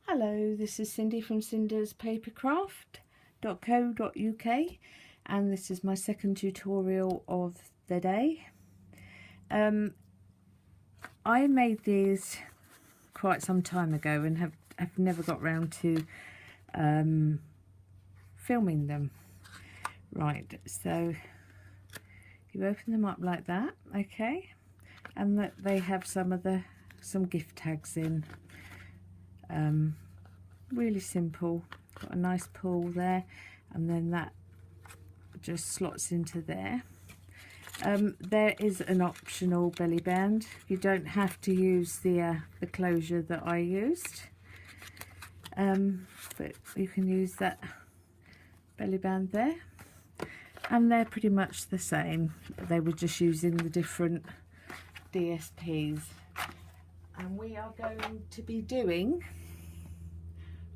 Hello, this is Cindy from Cinders Papercraft.co.uk, and this is my second tutorial of the day. I made these quite some time ago and have never got round to filming them. Right, so you open them up like that, okay, and that they have some gift tags in. Really simple, got a nice pull there, and then that just slots into there. There is an optional belly band. You don't have to use the closure that I used, but you can use that belly band there, and they're pretty much the same. They were just using the different DSPs. And we are going to be doing,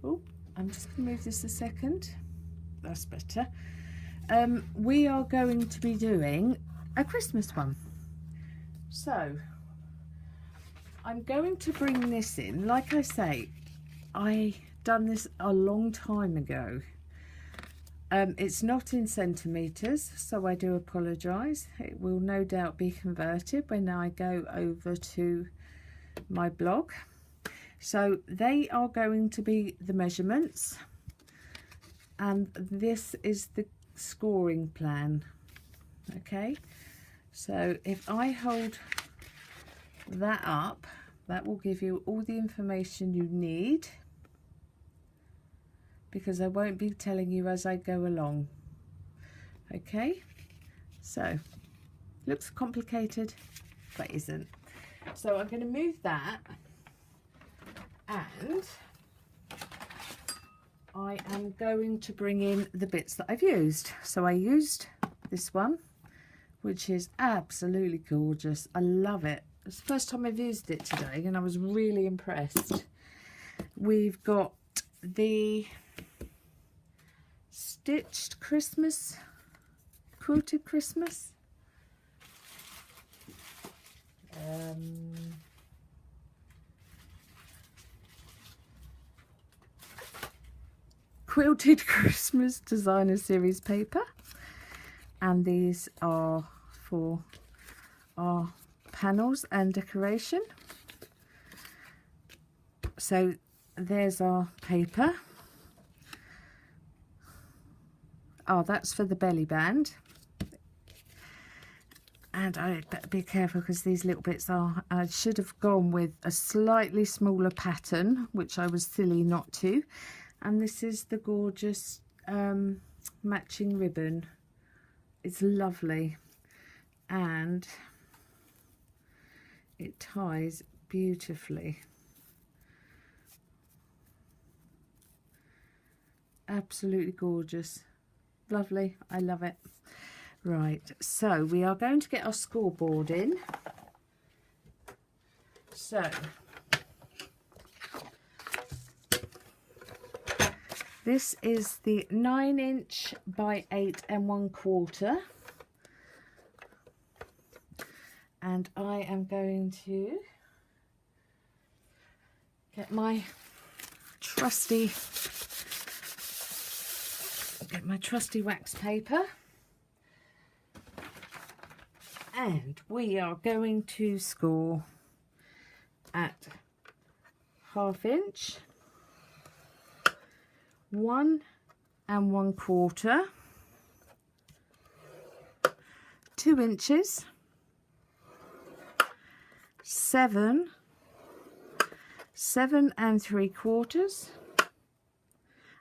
oh, I'm just going to move this a second, that's better. We are going to be doing a Christmas one. So I'm going to bring this in. Like I say, I done this a long time ago. It's not in centimetres, so I do apologise. It will no doubt be converted when I go over to my blog. So they are going to be the measurements, and this is the scoring plan. Okay, so if I hold that up, that will give you all the information you need, because I won't be telling you as I go along. Okay, so looks complicated but isn't. So I'm going to move that, and I am going to bring in the bits that I've used. So I used this one, which is absolutely gorgeous. I love it. It's the first time I've used it today and I was really impressed. We've got the Stitched Christmas, Quilted Christmas. Quilted Christmas Designer Series paper, and these are for our panels and decoration. So there's our paper. Oh, that's for the belly band. And I better be careful because these little bits are, I should have gone with a slightly smaller pattern, which I was silly not to. And this is the gorgeous matching ribbon. It's lovely, and it ties beautifully. Absolutely gorgeous. Lovely, I love it. Right, so we are going to get our scoreboard in. So this is the 9" by 8 1/4, and I am going to get my trusty wax paper. And we are going to score at 1/2", 1 1/4, 2 inches, 7 3/4,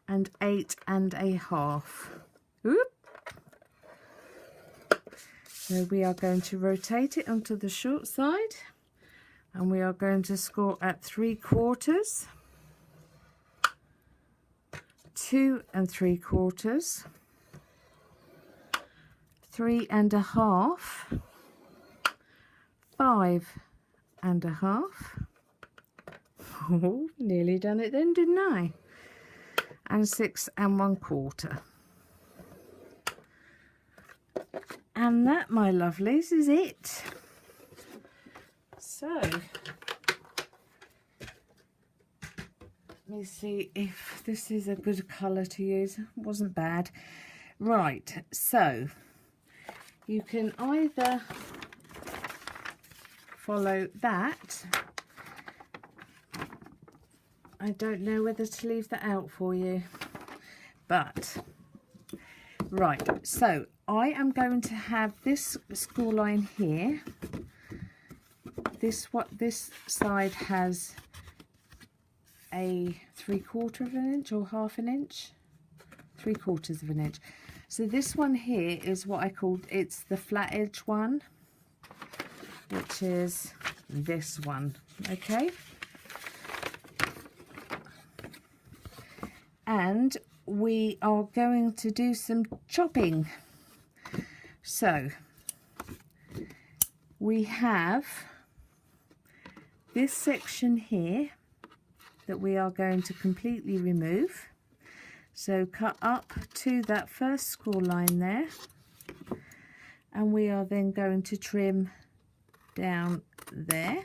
and 8 1/2. Oop. So we are going to rotate it onto the short side, and we are going to score at 3/4, 2 3/4, 3 1/2, 5 1/2. Oh, nearly done it then, didn't I? And 6 1/4. And that, my lovelies, is it. So Let me see if this is a good colour to use. Wasn't bad. Right, so you can either follow that. I don't know whether to leave that out for you, but right, so I am going to have this score line here. This side has a 3/4 of an inch or 1/2 an inch, 3/4 of an inch. So this one here is what I called, it's the flat edge one, which is this one, okay? And we are going to do some chopping. So we have this section here that we are going to completely remove. So cut up to that first score line there, and we are then going to trim down there,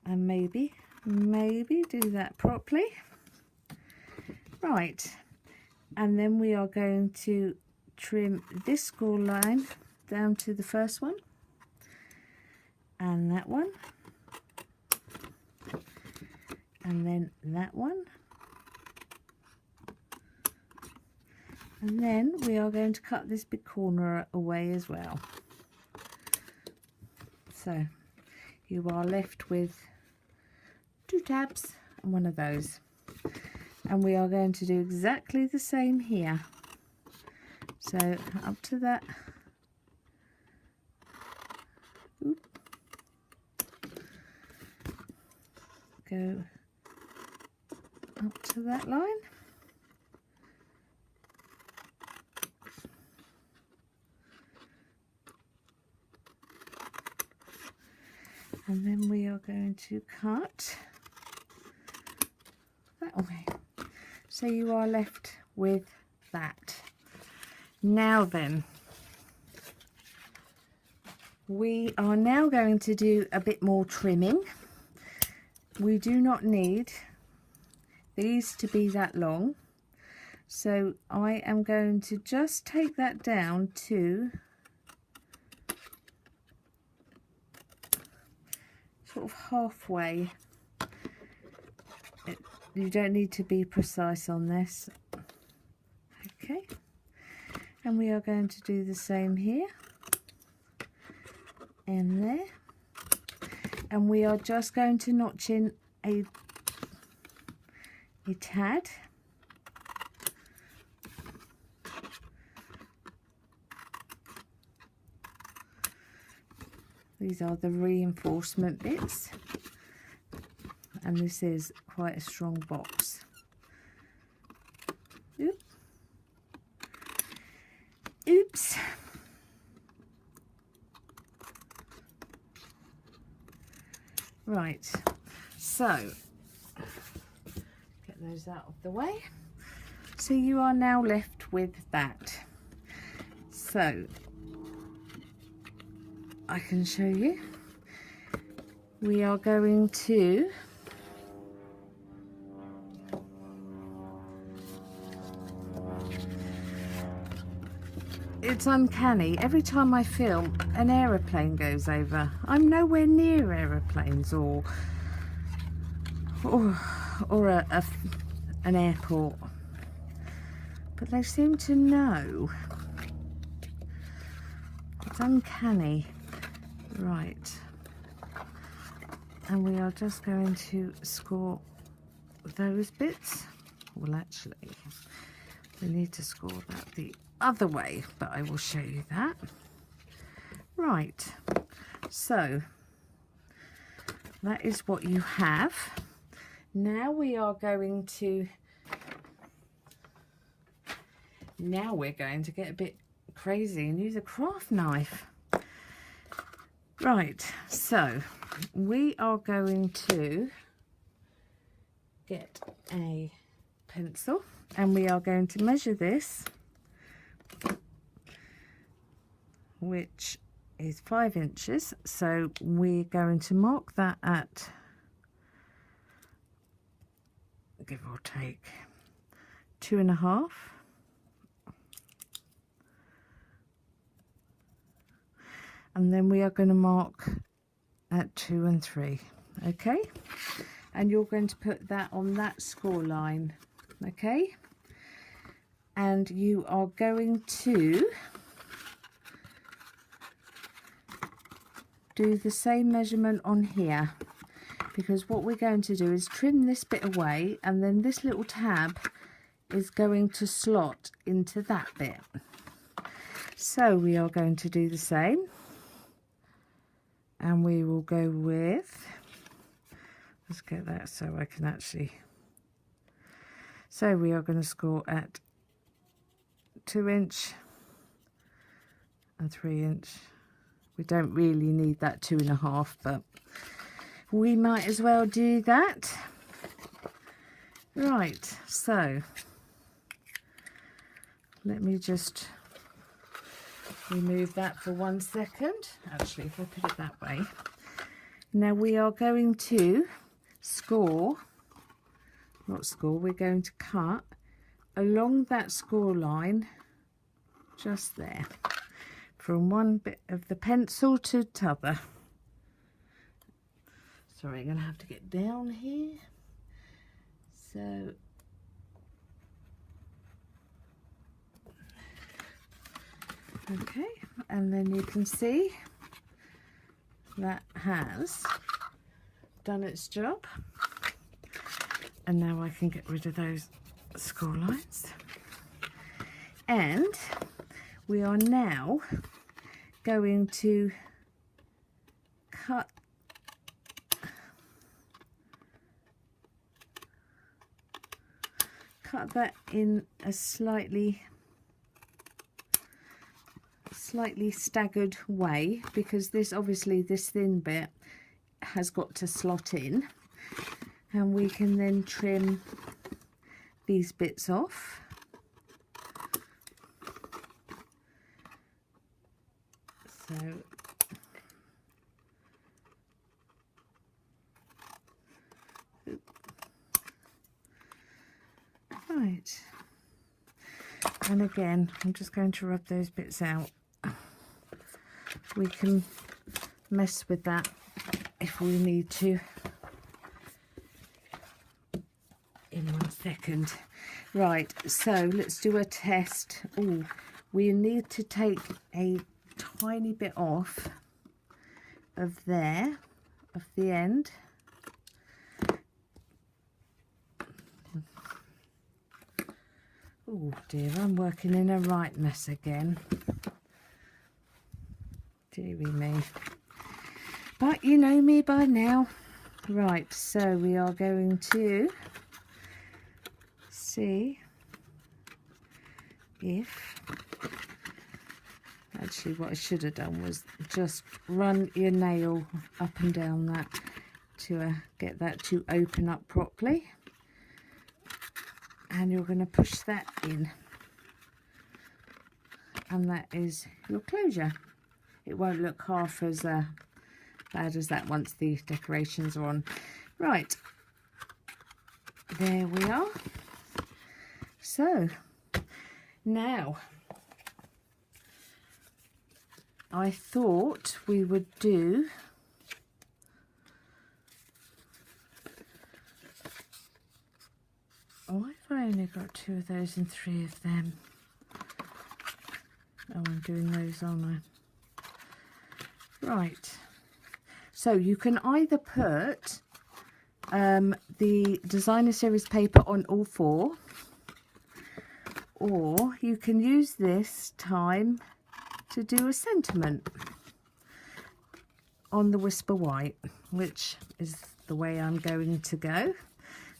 and maybe do that properly. Right, and then we are going to trim this score line down to the first one, and that one, and then that one, and then we are going to cut this big corner away as well. So you are left with 2 tabs and one of those, and we are going to do exactly the same here. So up to that, oop, go up to that line, and then we are going to cut that way. So you are left with that. Now then, we are now going to do a bit more trimming. We do not need these to be that long, so I am going to just take that down to sort of halfway. You don't need to be precise on this. Okay, and we are going to do the same here and there, and we are just going to notch in a tad. These are the reinforcement bits, and this is quite a strong box. Oop. Oops. Right, so get those out of the way. So you are now left with that. So I can show you. We are going to it's uncanny. Every time I film, an aeroplane goes over. I'm nowhere near aeroplanes or an airport, but they seem to know. It's uncanny. Right, and we are just going to score those bits. Well, actually, we need to score that the other way, but I will show you that. Right, so that is what you have. Now we're going to get a bit crazy and use a craft knife. Right, so we are going to get a pencil and we are going to measure this, which is 5 inches. So we're going to mark that at give or take 2.5. And then we are going to mark at 2 and 3. Okay, and you're going to put that on that score line. Okay, and you are going to do the same measurement on here, because what we're going to do is trim this bit away, and then this little tab is going to slot into that bit. So we are going to do the same, and we will go with, let's get that so I can actually, so we are going to score at 2 inch and 3 inch. We don't really need that 2.5, but we might as well do that. Right, so let me just remove that for 1 second. Actually, if I put it that way. Now we are going to we're going to cut along that score line, just there, from one bit of the pencil to t'other. Sorry, I'm going to have to get down here. So okay, and then you can see that has done its job. And now I can get rid of those score lines. And we are now going to cut that in a slightly staggered way, because this, obviously this thin bit has got to slot in, and we can then trim these bits off. So right, and again I'm just going to rub those bits out. We can mess with that if we need to in 1 second. Right, so let's do a test. Oh, we need to take a tiny bit off of the end. Oh dear, I'm working in a right mess again. Dearie me. But you know me by now. Right, so we are going to see if, actually what I should have done was just run your nail up and down that to get that to open up properly. And you're going to push that in, and that is your closure. It won't look half as bad as that once the decorations are on. Right, there we are. So now I thought we would do why have I only got 2 of those and 3 of them? Oh, I'm doing those, aren't I? Right, so you can either put the designer series paper on all 4, or you can use this time to do a sentiment on the Whisper White, which is the way I'm going to go.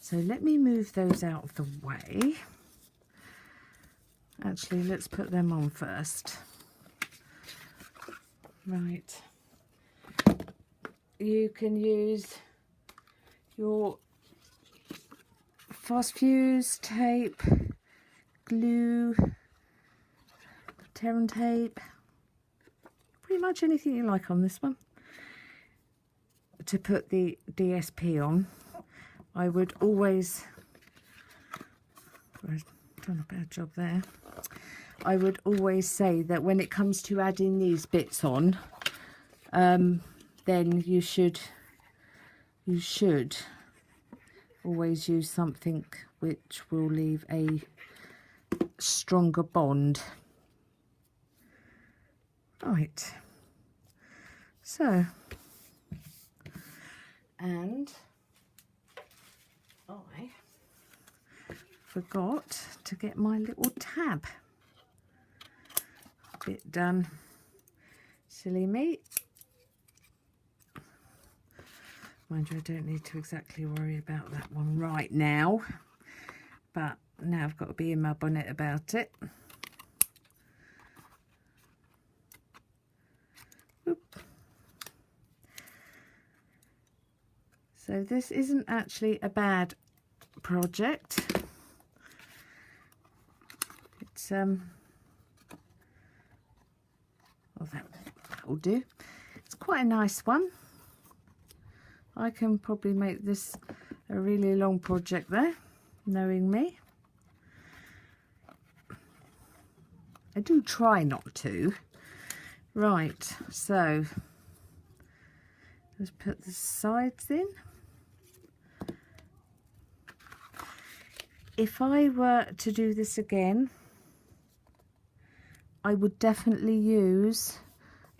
So let me move those out of the way. Actually, let's put them on first. Right. You can use your fast fuse tape, glue, tear and tape, pretty much anything you like on this one to put the DSP on. I would always I've done a bad job there. I would always say that when it comes to adding these bits on, then you should always use something which will leave a stronger bond. Right, so, and I forgot to get my little tab bit done. Silly me. Mind you, I don't need to exactly worry about that one right now, but now I've got to be in my bonnet about it. Oop. So this isn't actually a bad project. It's well, that'll do. It's quite a nice one. I can probably make this a really long project there, knowing me. I do try not to. Right, so let's put the sides in. If I were to do this again, I would definitely use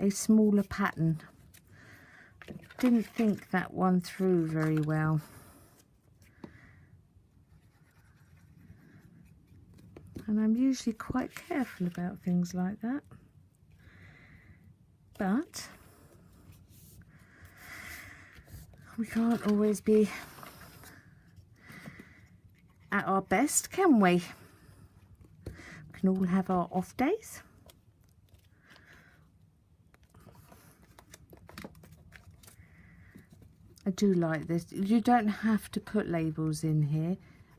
a smaller pattern. Didn't think that one through very well. And I'm usually quite careful about things like that. But we can't always be at our best, can we? We can all have our off days. I do like this. You don't have to put labels in here.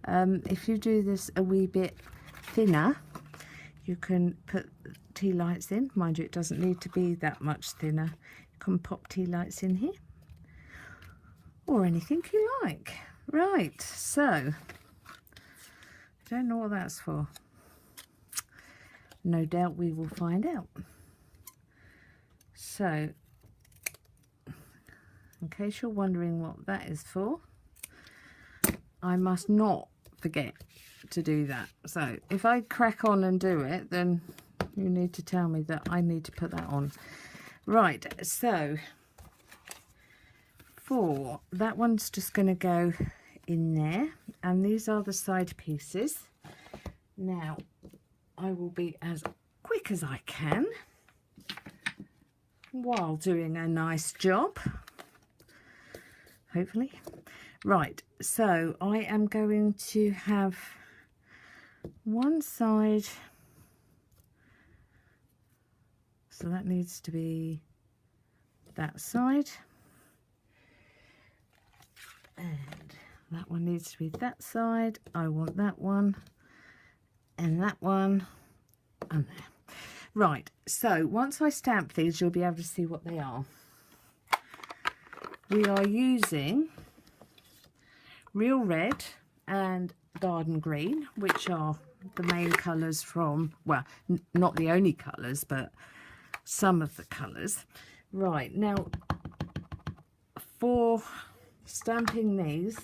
If you do this a wee bit thinner, you can put tea lights in. Mind you, it doesn't need to be that much thinner. You can pop tea lights in here or anything you like. Right, so I don't know what that's for. No doubt we will find out. So, in case you're wondering what that is for, I must not forget to do that. So if I crack on and do it, then you need to tell me that I need to put that on. Right, so for that one's just going to go in there, and these are the side pieces. Now I will be as quick as I can while doing a nice job, hopefully. Right, so I am going to have one side, so that needs to be that side, and that one needs to be that side. I want that one and that one and there. Right, so once I stamp these, you'll be able to see what they are. We are using Real Red and Garden Green, which are the main colours from, well, not the only colours, but some of the colours. Right, now for stamping these,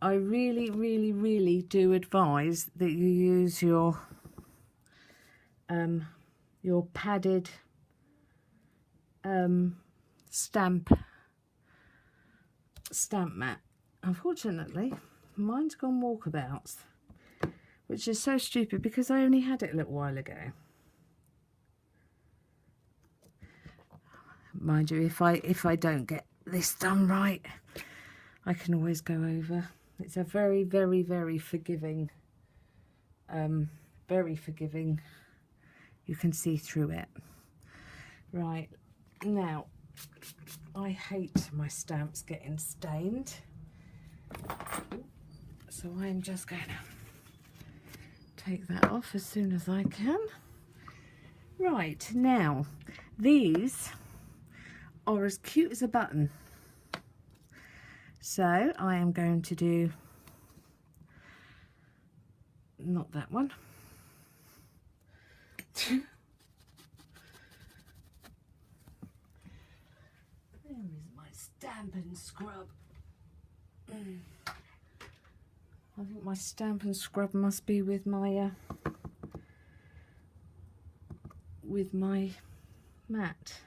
I really do advise that you use your padded stamp mat. Unfortunately, mine's gone walkabouts, which is so stupid because I only had it a little while ago. Mind you, if I don't get this done right, I can always go over. It's a very forgiving, very forgiving. You can see through it. Right, now I hate my stamps getting stained, so I'm just going to take that off as soon as I can. Right, now these are as cute as a button, so I am going to do not that one. There is my Stampin' scrub. I think my Stampin' scrub must be with my mat.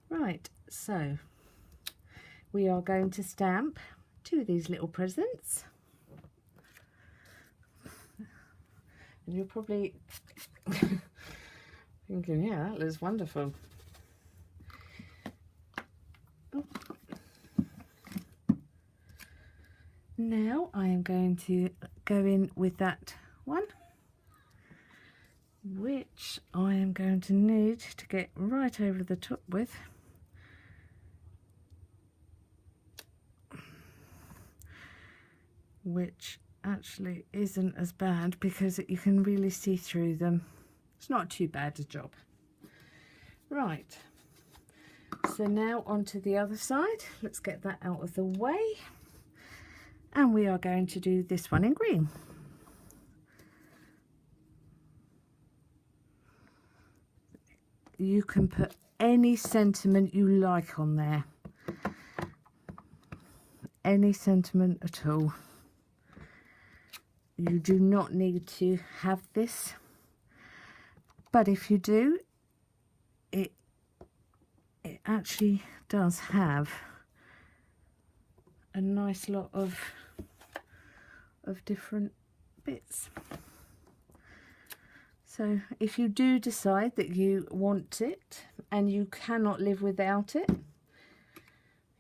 Right, so we are going to stamp 2 of these little presents. And you're probably thinking, yeah, that looks wonderful. Oh. Now I am going to go in with that one, which I am going to need to get right over the top with. Which actually isn't as bad because you can really see through them. It's not too bad a job. Right, so now onto the other side. Let's get that out of the way. And we are going to do this one in green. You can put any sentiment you like on there. Any sentiment at all. You do not need to have this, but if you do, it actually does have a nice lot of different bits. So if you do decide that you want it and you cannot live without it,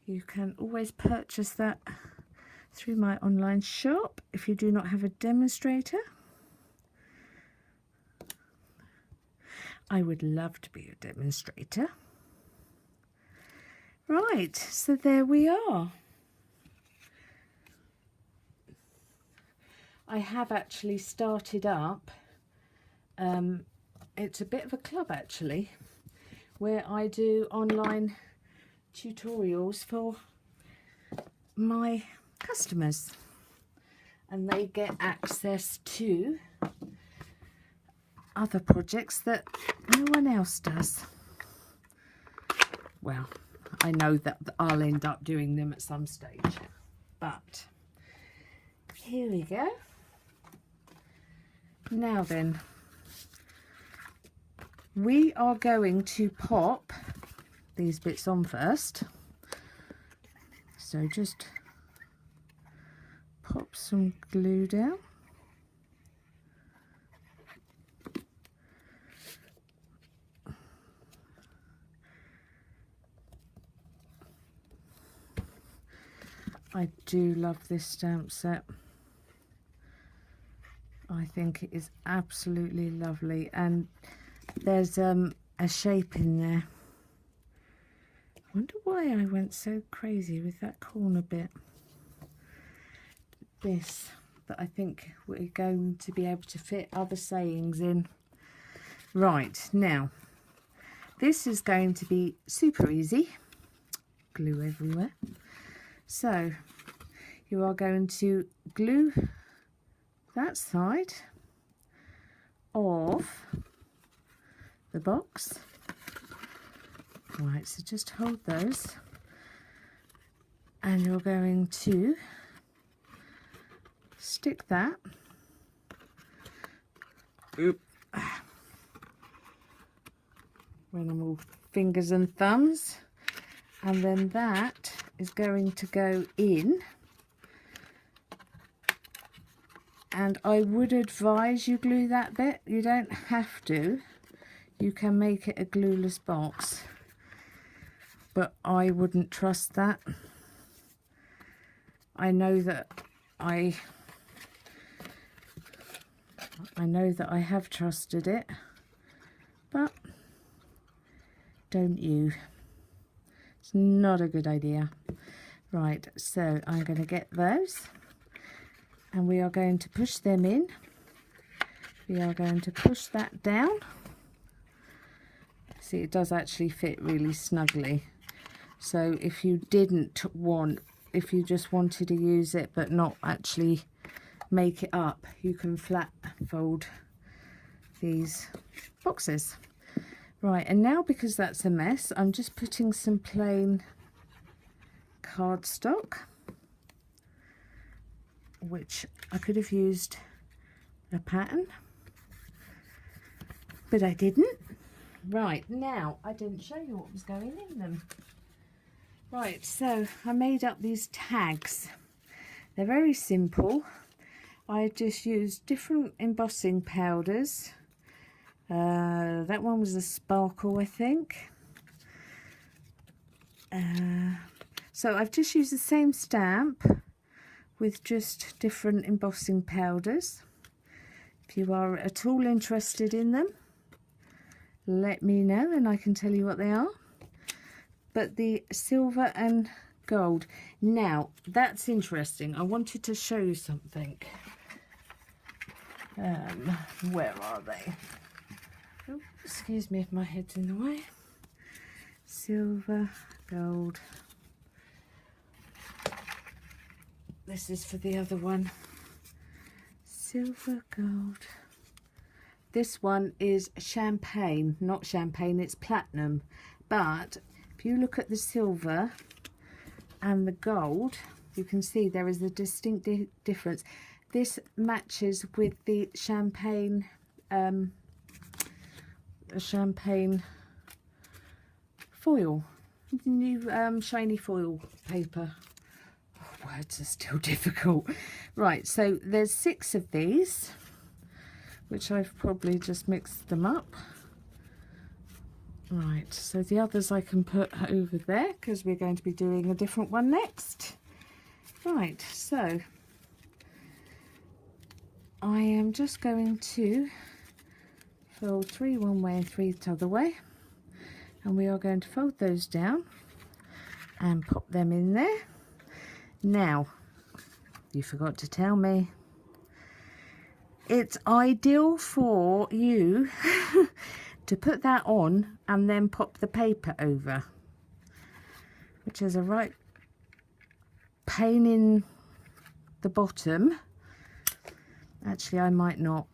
you can always purchase that through my online shop if you do not have a demonstrator. I would love to be a demonstrator. Right, so there we are. I have actually started up, it's a bit of a club actually, where I do online tutorials for my customers, and they get access to other projects that no one else does. Well, I know that I'll end up doing them at some stage, but here we go. Now then, we are going to pop these bits on first, so just pop some glue down. I do love this stamp set. I think it is absolutely lovely, and there's a shape in there. I wonder why I went so crazy with that corner bit. This, but I think we're going to be able to fit other sayings in. Right, now this is going to be super easy. Glue everywhere. So you are going to glue that side of the box. Right, so just hold those, and you're going to stick that when I'm all fingers and thumbs, and then that is going to go in. And I would advise you glue that bit. You don't have to. You can make it a glueless box, but I wouldn't trust that. I know that I have trusted it, but don't you? It's not a good idea. Right, so I'm going to get those, and we are going to push them in. We are going to push that down. See, it does actually fit really snugly. So if you didn't want, if you just wanted to use it but not actually make it up, you can flat fold these boxes. Right, and now because that's a mess, I'm just putting some plain cardstock, which I could have used a pattern, but I didn't. Right, now I didn't show you what was going in them. Right, so I made up these tags. They're very simple. I just used different embossing powders. That one was a sparkle, I think. So I've just used the same stamp with just different embossing powders. If you are at all interested in them, let me know and I can tell you what they are. But the silver and gold. Now, that's interesting. I wanted to show you something. Where are they? Oh, excuse me if my head's in the way. Silver, gold. This is for the other one. Silver, gold. This one is champagne, not champagne, it's platinum. But if you look at the silver and the gold, you can see there is a distinct difference. This matches with the champagne, champagne foil, new shiny foil paper. Oh, words are still difficult. Right, so there's 6 of these, which I've probably just mixed them up. Right, so the others I can put over there because we're going to be doing a different one next. Right, so I am just going to fold 3 one way and 3 the other way, and we are going to fold those down and pop them in there. Now, you forgot to tell me, it's ideal for you to put that on and then pop the paper over, which is a right pain in the bottom. Actually, I might not.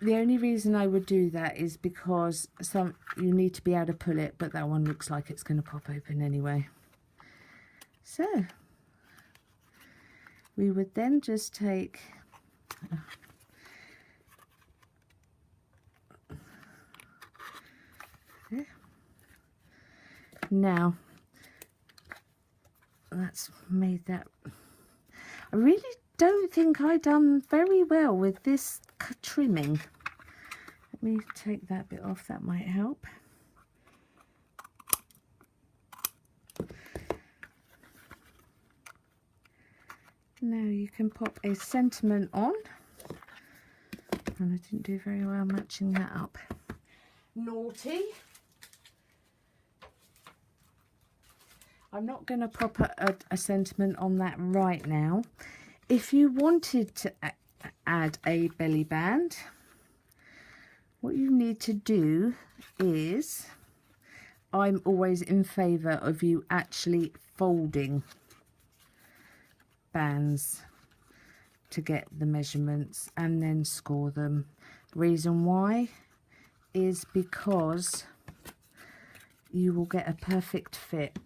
The only reason I would do that is because you need to be able to pull it, but that one looks like it's going to pop open anyway. So we would then just take now that's made that. I really don't think I've done very well with this trimming. Let me take that bit off, that might help. Now you can pop a sentiment on, and I didn't do very well matching that up. Naughty. I'm not going to pop a sentiment on that right now. If you wanted to add a belly band, what you need to do is, I'm always in favour of you actually folding bands to get the measurements and then score them. Reason why is because you will get a perfect fit.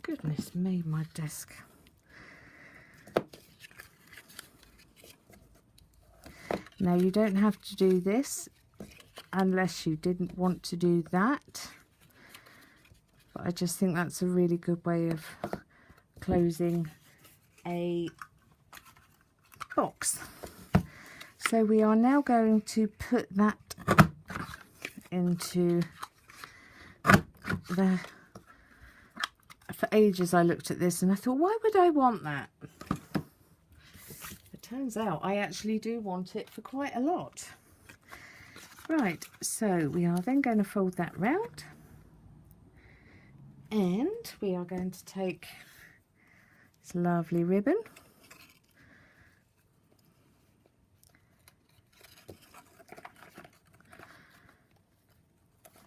Goodness me, my desk. Now you don't have to do this unless you didn't want to do that, but I just think that's a really good way of closing a box. So we are now going to put that into the. For ages I looked at this and I thought, why would I want that? It turns out I actually do want it for quite a lot. Right, so we are then going to fold that round, and we are going to take this lovely ribbon.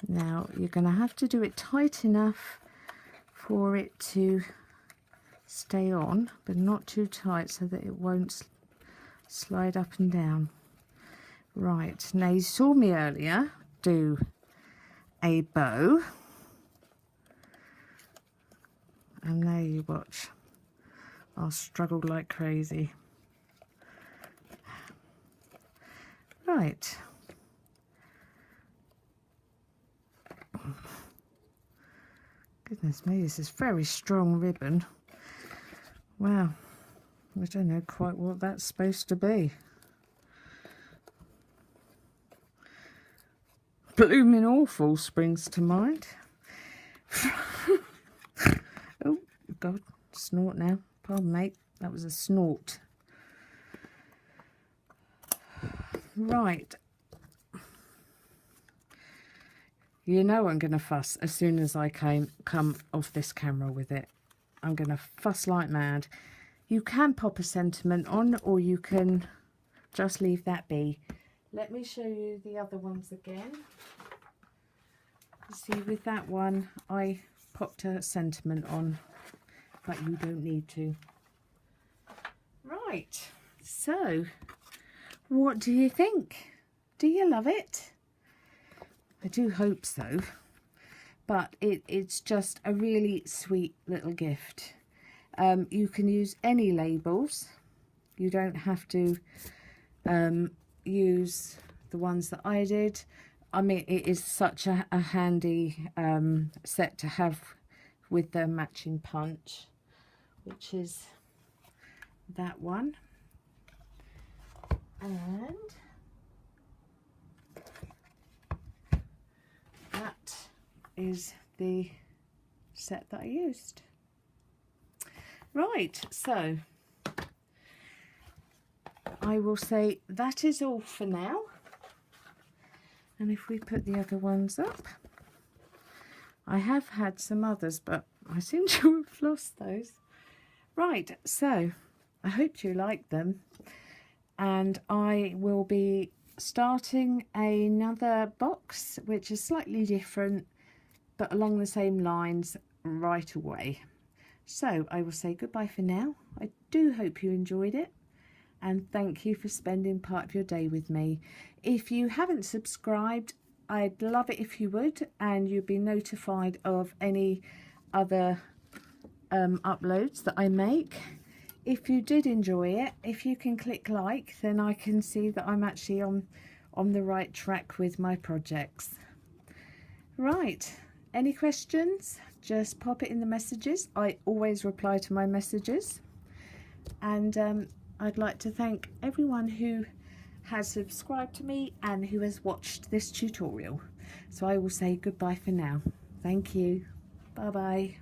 Now you're going to have to do it tight enough for it to stay on, but not too tight so that it won't slide up and down. Right, now you saw me earlier do a bow, and there you watch, I'll struggle like crazy. Right. Goodness me, this is very strong ribbon. Wow, I don't know quite what that's supposed to be. Blooming awful springs to mind. Oh, God, snort now. Pardon, mate, that was a snort. Right. You know I'm going to fuss as soon as I come off this camera with it. I'm going to fuss like mad. You can pop a sentiment on, or you can just leave that be. Let me show you the other ones again. See, with that one, I popped a sentiment on, but you don't need to. Right, so what do you think? Do you love it? I do hope so, but it's just a really sweet little gift. You can use any labels. You don't have to use the ones that I did. I mean, it is such a handy set to have with the matching punch, which is that one. And that is the set that I used. Right, so I will say that is all for now. And if we put the other ones up, I have had some others, but I seem to have lost those. Right, so I hope you like them, and I will be starting another box which is slightly different but along the same lines right away. So I will say goodbye for now. I do hope you enjoyed it, and thank you for spending part of your day with me. If you haven't subscribed, I'd love it if you would, and you'd be notified of any other uploads that I make. If you did enjoy it, if you can click like, then I can see that I'm actually on the right track with my projects. Right, any questions? Just pop it in the messages. I always reply to my messages. And I'd like to thank everyone who has subscribed to me and who has watched this tutorial. So I will say goodbye for now. Thank you. Bye bye.